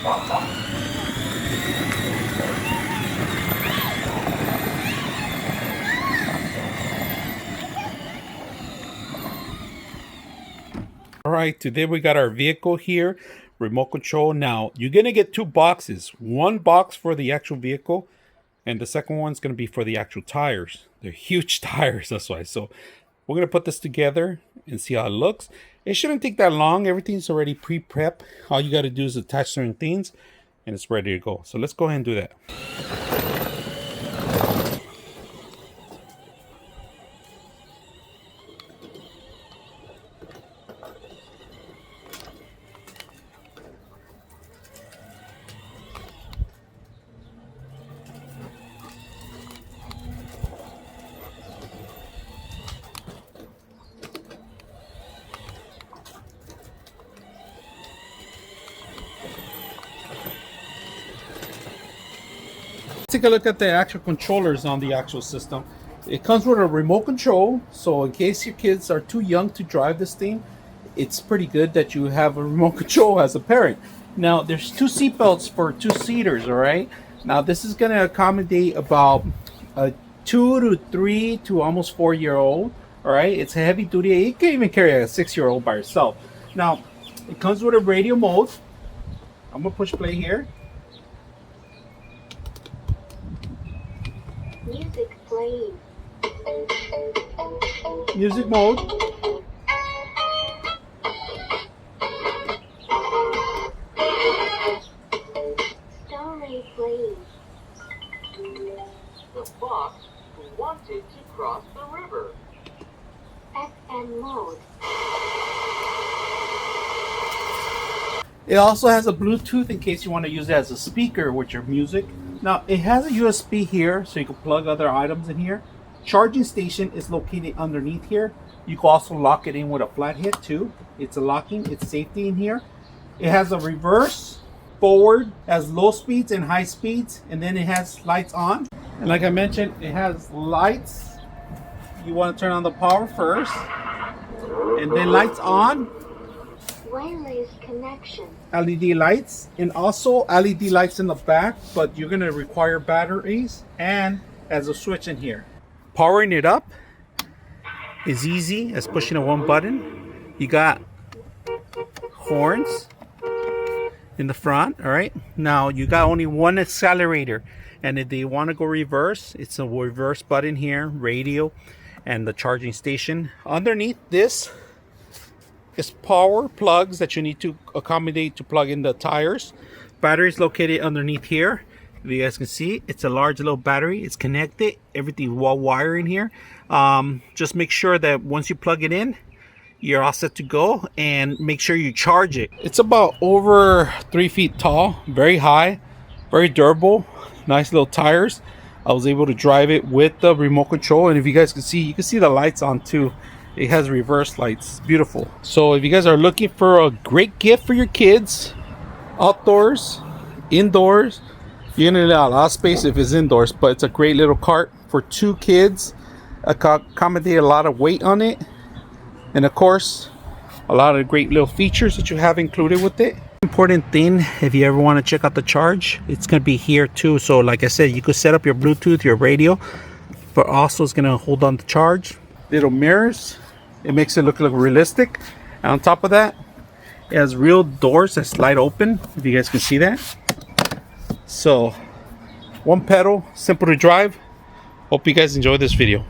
All right, today we got our vehicle here, remote control. Now, you're going to get two boxes. One box for the actual vehicle, and the second one's going to be for the actual tires. They're huge tires, that's why. So we're going to put this together and see how it looks. It shouldn't take that long. Everything's already pre-prep. All you got to do is attach certain things, and it's ready to go. So let's go ahead and do that. Take a look at the actual controllers on the actual system. It comes with a remote control, so in case your kids are too young to drive this thing, it's pretty good that you have a remote control as a parent. Now there's two seat belts for two-seaters. All right, now this is going to accommodate about a 2 to 3 to almost 4-year-old. All right, it's a heavy duty. You can even carry a 6-year-old by yourself. Now it comes with a radio mode. I'm gonna push play here. Music playing. Music mode. Story playing. The fox who wanted to cross the river. FM mode. It also has a Bluetooth in case you want to use it as a speaker with your music. Now it has a USB here, so you can plug other items in here. Charging station is located underneath here. You can also lock it in with a flat hit too. It's a locking, it's safety in here. It has a reverse, forward, has low speeds and high speeds, and then it has lights on. And like I mentioned, it has lights. You want to turn on the power first, and then lights on. Wireless connection. LED lights, and also LED lights in the back, but you're going to require batteries, and as a switch in here. Powering it up is easy as pushing a one button. You got horns in the front. All right, now you got only one accelerator, and if you want to go reverse, it's a reverse button here, radio, and the charging station. Underneath this is power plugs that you need to accommodate to plug in the tires. Battery is located underneath here. If you guys can see, it's a large little battery. It's connected. Everything wall wiring here. Just make sure that once you plug it in, you're all set to go, and make sure you charge it. It's about over 3 feet tall, very high, very durable, nice little tires. I was able to drive it with the remote control, and if you guys can see, you can see the lights on too. It has reverse lights. It's beautiful. So if you guys are looking for a great gift for your kids, outdoors, indoors, you're gonna need a lot of space if it's indoors, but it's a great little cart for 2 kids. Accommodate a lot of weight on it, and of course a lot of great little features that you have included with it. Important thing, if you ever want to check out the charge, it's going to be here too. So like I said, you could set up your Bluetooth, your radio, but also it's going to hold on the charge. Little mirrors, it makes it look realistic. And on top of that, it has real doors that slide open, if you guys can see that. So one pedal, simple to drive. Hope you guys enjoy this video.